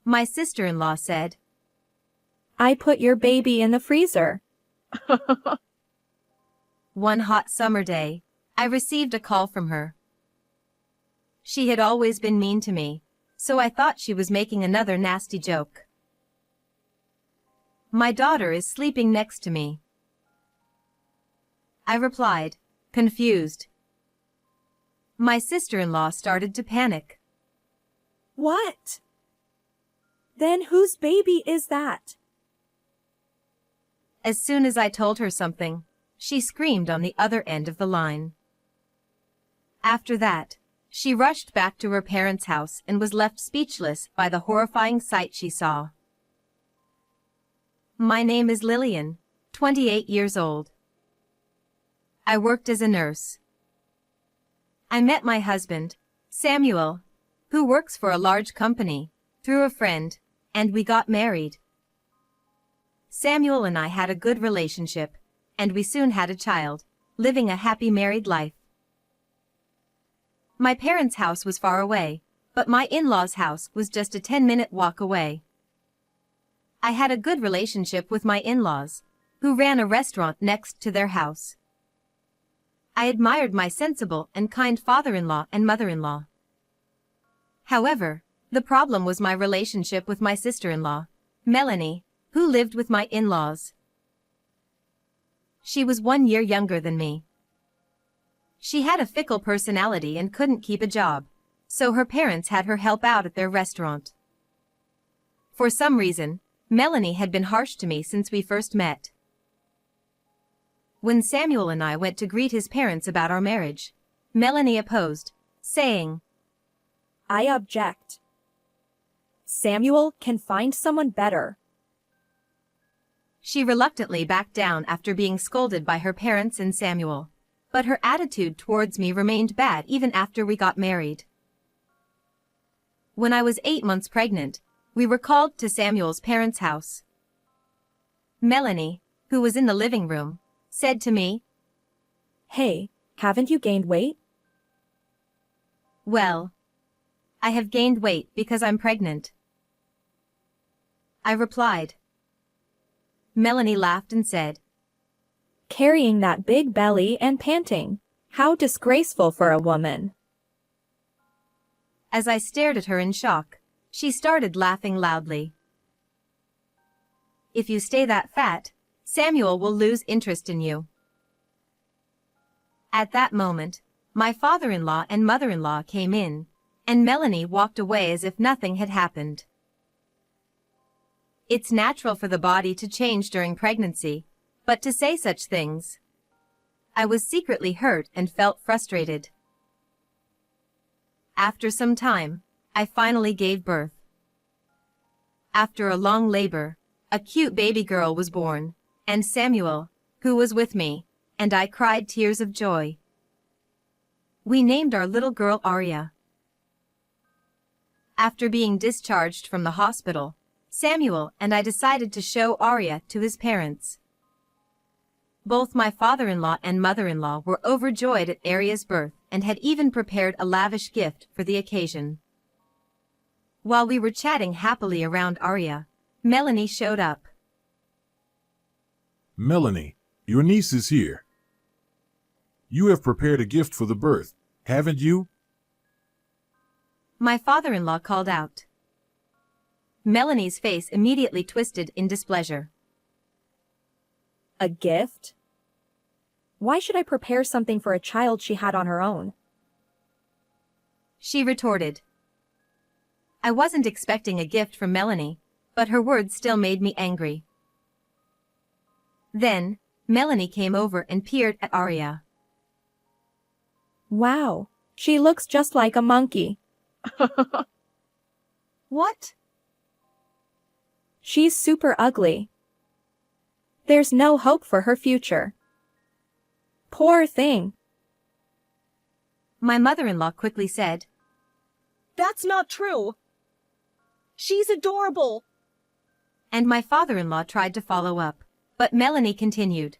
My sister-in-law said. I put your baby in the freezer. One hot summer day, I received a call from her. She had always been mean to me, so I thought she was making another nasty joke. My daughter is sleeping next to me, I replied, confused. My sister-in-law started to panic. What? Then whose baby is that? As soon as I told her something, she screamed on the other end of the line. After that, she rushed back to her parents' house and was left speechless by the horrifying sight she saw. My name is Lillian, 28 years old. I worked as a nurse. I met my husband, Samuel, who works for a large company, through a friend, and we got married. Samuel and I had a good relationship, and we soon had a child, living a happy married life. My parents' house was far away, but my in-laws' house was just a 10-minute walk away. I had a good relationship with my in-laws, who ran a restaurant next to their house. I admired my sensible and kind father-in-law and mother-in-law. However, the problem was my relationship with my sister-in-law, Melanie, who lived with my in-laws. She was 1 year younger than me. She had a fickle personality and couldn't keep a job, so her parents had her help out at their restaurant. For some reason, Melanie had been harsh to me since we first met. When Samuel and I went to greet his parents about our marriage, Melanie opposed, saying, I object. Samuel can find someone better. She reluctantly backed down after being scolded by her parents and Samuel, but her attitude towards me remained bad even after we got married. When I was 8 months pregnant, we were called to Samuel's parents' house. Melanie, who was in the living room, said to me, Hey, haven't you gained weight? Well, I have gained weight because I'm pregnant, I replied. Melanie laughed and said, Carrying that big belly and panting. How disgraceful for a woman. As I stared at her in shock, she started laughing loudly. If you stay that fat, Samuel will lose interest in you. At that moment, my father-in-law and mother-in-law came in, and Melanie walked away as if nothing had happened. It's natural for the body to change during pregnancy, but to say such things. I was secretly hurt and felt frustrated. After some time, I finally gave birth. After a long labor, a cute baby girl was born, and Samuel, who was with me, and I cried tears of joy. We named our little girl Arya. After being discharged from the hospital, Samuel and I decided to show Arya to his parents. Both my father-in-law and mother-in-law were overjoyed at Arya's birth and had even prepared a lavish gift for the occasion. While we were chatting happily around Arya, Melanie showed up. Melanie, your niece is here. You have prepared a gift for the birth, haven't you? My father-in-law called out. Melanie's face immediately twisted in displeasure. A gift? Why should I prepare something for a child she had on her own? She retorted. I wasn't expecting a gift from Melanie, but her words still made me angry. Then, Melanie came over and peered at Arya. Wow, she looks just like a monkey. What? She's super ugly. There's no hope for her future. Poor thing. My mother-in-law quickly said. That's not true. She's adorable. And my father-in-law tried to follow up, but Melanie continued.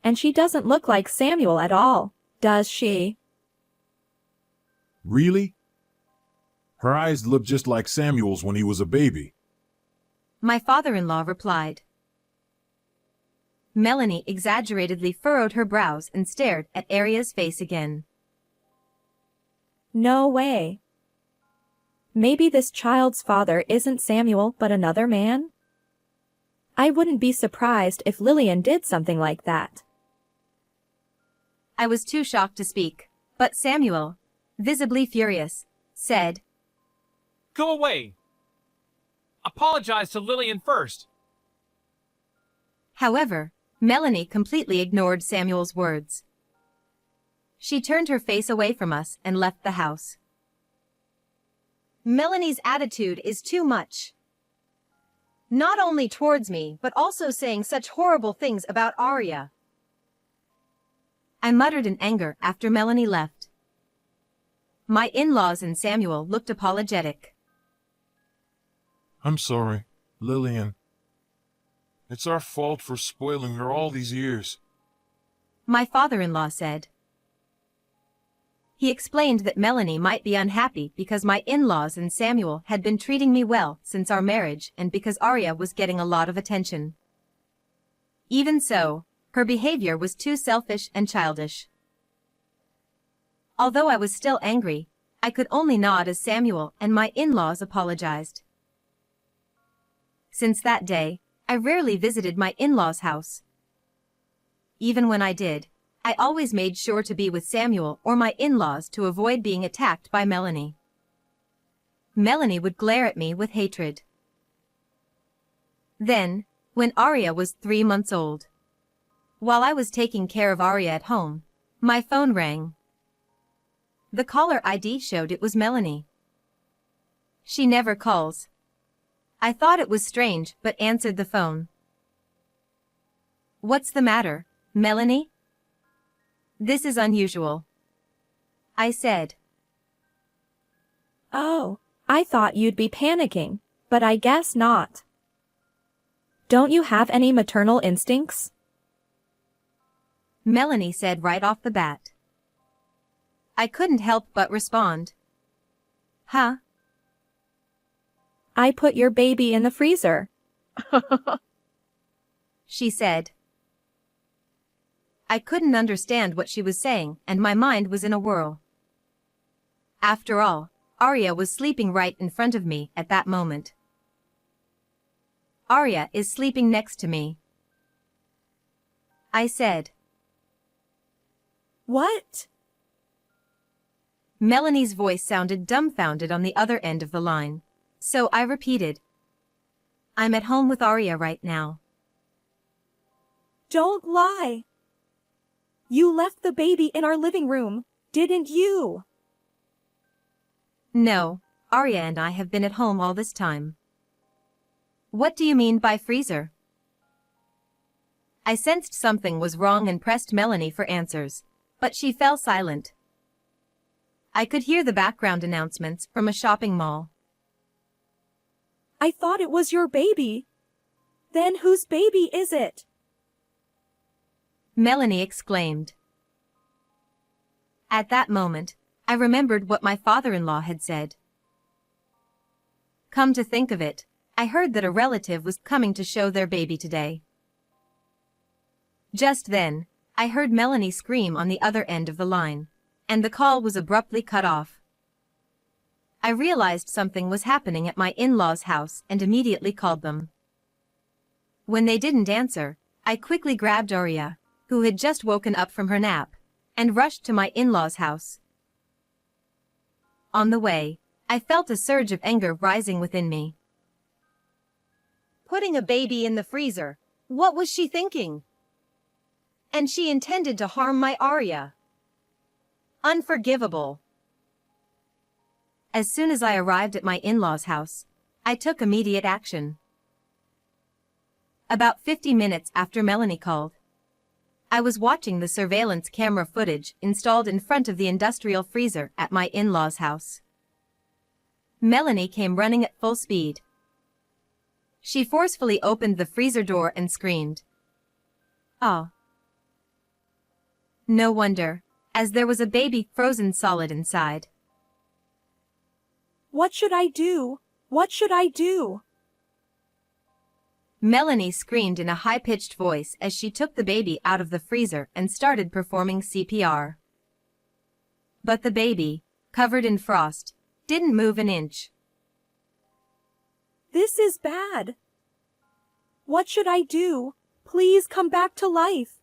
And she doesn't look like Samuel at all, does she? Really? Her eyes look just like Samuel's when he was a baby. My father-in-law replied. Melanie exaggeratedly furrowed her brows and stared at Aria's face again. No way. Maybe this child's father isn't Samuel but another man? I wouldn't be surprised if Lillian did something like that. I was too shocked to speak, but Samuel, visibly furious, said, Go away. Apologize to Lillian first. However, Melanie completely ignored Samuel's words. She turned her face away from us and left the house. Melanie's attitude is too much. Not only towards me, but also saying such horrible things about Aria. I muttered in anger after Melanie left. My in-laws and Samuel looked apologetic. I'm sorry, Lillian. It's our fault for spoiling her all these years. My father-in-law said. He explained that Melanie might be unhappy because my in-laws and Samuel had been treating me well since our marriage and because Aria was getting a lot of attention. Even so, her behavior was too selfish and childish. Although I was still angry, I could only nod as Samuel and my in-laws apologized. Since that day, I rarely visited my in-laws' house. Even when I did, I always made sure to be with Samuel or my in-laws to avoid being attacked by Melanie. Melanie would glare at me with hatred. Then, when Aria was 3 months old, while I was taking care of Aria at home, my phone rang. The caller ID showed it was Melanie. She never calls. I thought it was strange but answered the phone. What's the matter, Melanie? This is unusual, I said. Oh, I thought you'd be panicking, but I guess not. Don't you have any maternal instincts? Melanie said right off the bat. I couldn't help but respond. Huh? I put your baby in the freezer. She said. I couldn't understand what she was saying and my mind was in a whirl. After all, Aria was sleeping right in front of me at that moment. Aria is sleeping next to me, I said. What? Melanie's voice sounded dumbfounded on the other end of the line, so I repeated. I'm at home with Aria right now. Don't lie. You left the baby in our living room, didn't you? No, Aria and I have been at home all this time. What do you mean by freezer? I sensed something was wrong and pressed Melanie for answers, but she fell silent. I could hear the background announcements from a shopping mall. I thought it was your baby. Then whose baby is it? Melanie exclaimed. At that moment, I remembered what my father-in-law had said. Come to think of it, I heard that a relative was coming to show their baby today. Just then, I heard Melanie scream on the other end of the line, and the call was abruptly cut off. I realized something was happening at my in-laws' house and immediately called them. When they didn't answer, I quickly grabbed Aria, who had just woken up from her nap, and rushed to my in-laws' house. On the way, I felt a surge of anger rising within me. Putting a baby in the freezer, what was she thinking? And she intended to harm my Aria. Unforgivable. As soon as I arrived at my in-laws' house, I took immediate action. About 50 minutes after Melanie called, I was watching the surveillance camera footage installed in front of the industrial freezer at my in-laws' house. Melanie came running at full speed. She forcefully opened the freezer door and screamed. Ah. No wonder, as there was a baby frozen solid inside. What should I do? What should I do? Melanie screamed in a high-pitched voice as she took the baby out of the freezer and started performing CPR. But the baby, covered in frost, didn't move an inch. This is bad. What should I do? Please come back to life.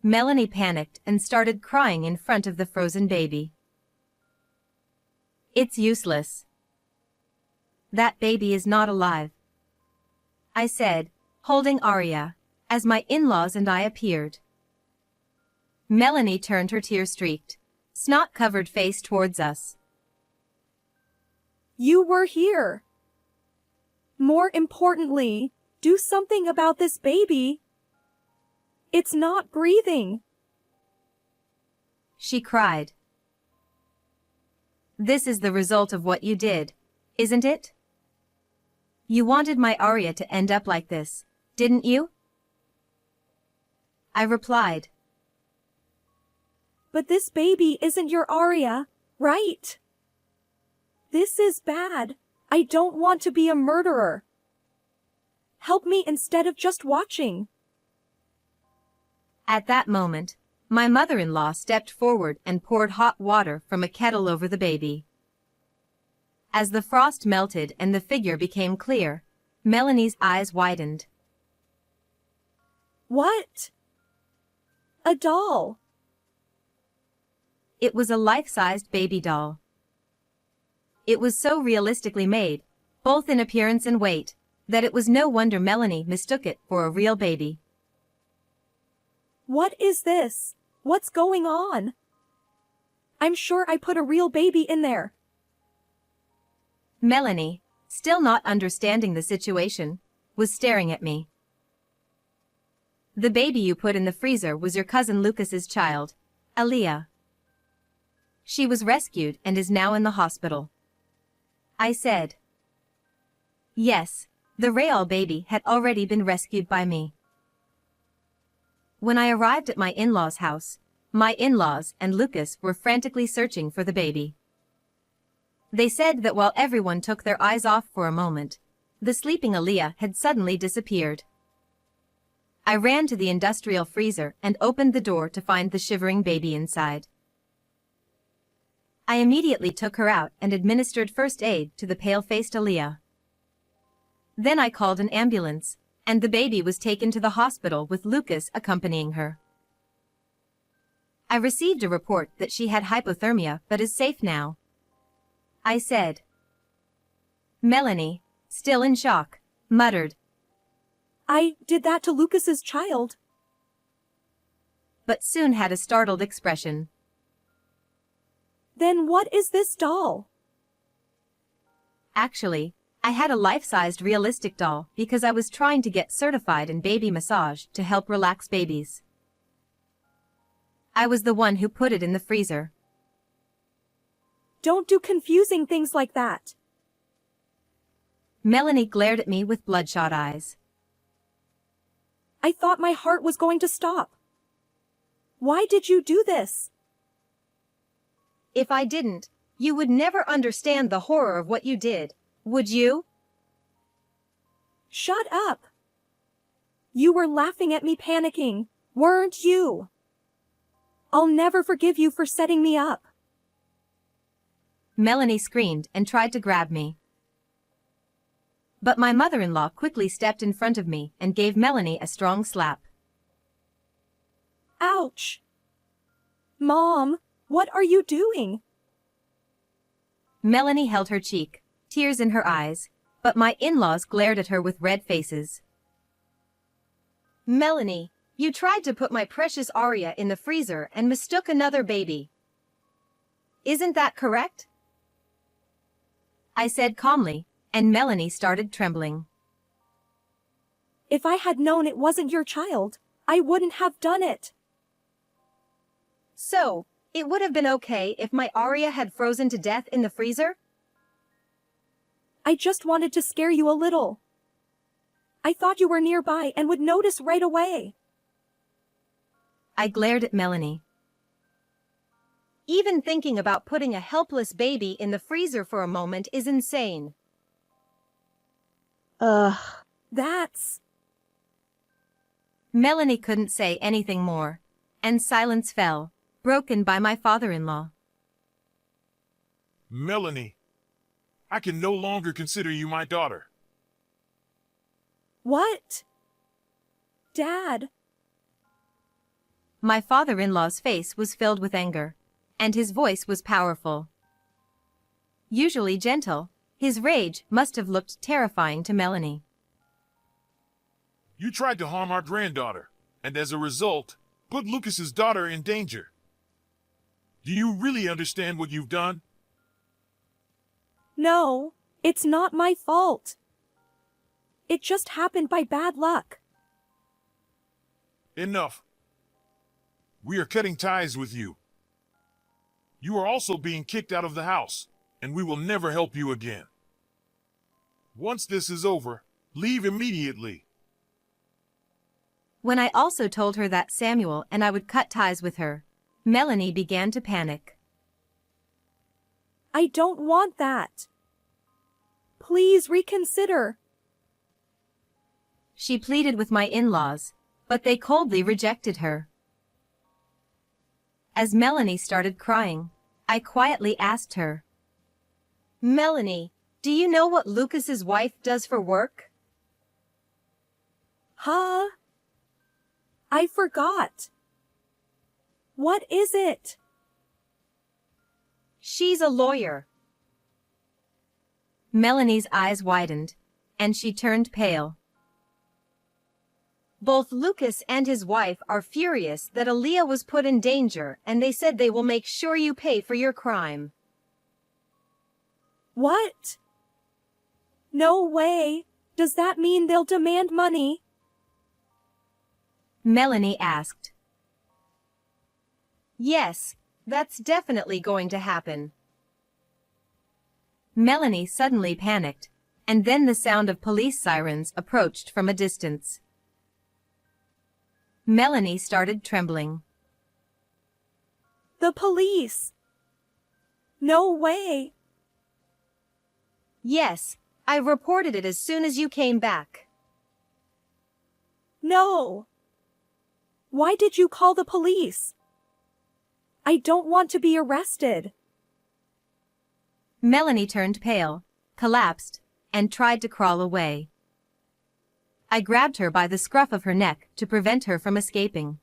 Melanie panicked and started crying in front of the frozen baby. It's useless. That baby is not alive, I said, holding Arya, as my in-laws and I appeared. Melanie turned her tear-streaked, snot-covered face towards us. You were here. More importantly, do something about this baby. It's not breathing. She cried. This is the result of what you did, isn't it? You wanted my Arya to end up like this, didn't you? I replied. But this baby isn't your Arya, right? This is bad. I don't want to be a murderer. Help me instead of just watching. At that moment, my mother-in-law stepped forward and poured hot water from a kettle over the baby. As the frost melted and the figure became clear, Melanie's eyes widened. What? A doll. It was a life-sized baby doll. It was so realistically made, both in appearance and weight, that it was no wonder Melanie mistook it for a real baby. What is this? What's going on? I'm sure I put a real baby in there. Melanie, still not understanding the situation, was staring at me. The baby you put in the freezer was your cousin Lucas's child, Aaliyah. She was rescued and is now in the hospital, I said. Yes, the Real baby had already been rescued by me. When I arrived at my in-laws' house, my in-laws and Lucas were frantically searching for the baby. They said that while everyone took their eyes off for a moment, the sleeping Aaliyah had suddenly disappeared. I ran to the industrial freezer and opened the door to find the shivering baby inside. I immediately took her out and administered first aid to the pale-faced Aaliyah. Then I called an ambulance, and the baby was taken to the hospital with Lucas accompanying her. I received a report that she had hypothermia but is safe now, I said. Melanie, still in shock, muttered. I did that to Lucas's child. But soon had a startled expression. Then what is this doll? Actually, I had a life-sized realistic doll because I was trying to get certified in baby massage to help relax babies. I was the one who put it in the freezer. Don't do confusing things like that. Melanie glared at me with bloodshot eyes. I thought my heart was going to stop. Why did you do this? If I didn't, you would never understand the horror of what you did, would you? Shut up. You were laughing at me panicking, weren't you? I'll never forgive you for setting me up. Melanie screamed and tried to grab me. But my mother-in-law quickly stepped in front of me and gave Melanie a strong slap. Ouch! Mom, what are you doing? Melanie held her cheek, tears in her eyes, but my in-laws glared at her with red faces. Melanie, you tried to put my precious Arya in the freezer and mistook another baby. Isn't that correct? I said calmly, and Melanie started trembling. If I had known it wasn't your child, I wouldn't have done it. So, it would have been okay if my Arya had frozen to death in the freezer? I just wanted to scare you a little. I thought you were nearby and would notice right away. I glared at Melanie. Even thinking about putting a helpless baby in the freezer for a moment is insane. Ugh. That's... Melanie couldn't say anything more, and silence fell, broken by my father-in-law. Melanie, I can no longer consider you my daughter. What? Dad. My father-in-law's face was filled with anger, and his voice was powerful. Usually gentle, his rage must have looked terrifying to Melanie. You tried to harm our granddaughter, and as a result, put Lucas's daughter in danger. Do you really understand what you've done? No, it's not my fault. It just happened by bad luck. Enough. We are cutting ties with you. You are also being kicked out of the house, and we will never help you again. Once this is over, leave immediately. When I also told her that Samuel and I would cut ties with her, Melanie began to panic. I don't want that. Please reconsider. She pleaded with my in-laws, but they coldly rejected her. As Melanie started crying, I quietly asked her, "Melanie, do you know what Lucas's wife does for work?" Huh? I forgot. What is it? She's a lawyer. Melanie's eyes widened, and she turned pale. Both Lucas and his wife are furious that Aaliyah was put in danger, and they said they will make sure you pay for your crime. What? No way. Does that mean they'll demand money? Melanie asked. Yes, that's definitely going to happen. Melanie suddenly panicked, and then the sound of police sirens approached from a distance. Melanie started trembling. The police. No way. Yes, I reported it as soon as you came back. No. Why did you call the police? I don't want to be arrested. Melanie turned pale, collapsed, and tried to crawl away. I grabbed her by the scruff of her neck to prevent her from escaping.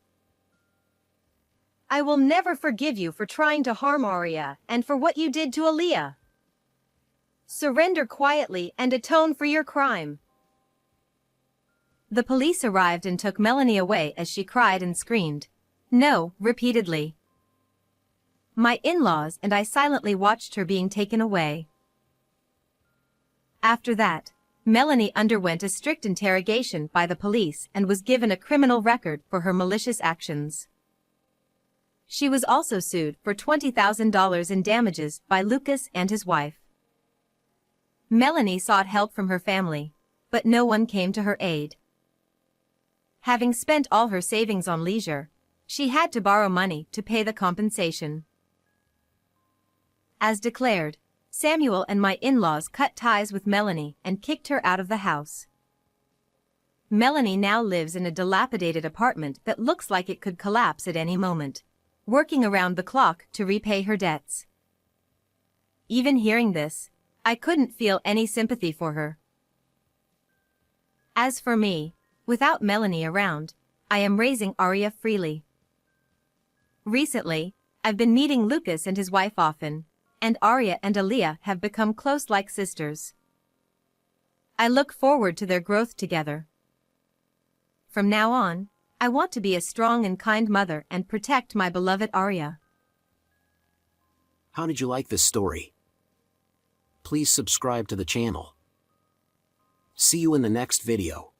I will never forgive you for trying to harm Arya and for what you did to Aaliyah. Surrender quietly and atone for your crime. The police arrived and took Melanie away as she cried and screamed, "No," repeatedly. My in-laws and I silently watched her being taken away. After that, Melanie underwent a strict interrogation by the police and was given a criminal record for her malicious actions. She was also sued for $20,000 in damages by Lucas and his wife. Melanie sought help from her family, but no one came to her aid. Having spent all her savings on leisure, she had to borrow money to pay the compensation. As declared, Samuel and my in-laws cut ties with Melanie and kicked her out of the house. Melanie now lives in a dilapidated apartment that looks like it could collapse at any moment, working around the clock to repay her debts. Even hearing this, I couldn't feel any sympathy for her. As for me, without Melanie around, I am raising Arya freely. Recently, I've been meeting Lucas and his wife often, and Arya and Aaliyah have become close like sisters. I look forward to their growth together. From now on, I want to be a strong and kind mother and protect my beloved Arya. How did you like this story? Please subscribe to the channel. See you in the next video.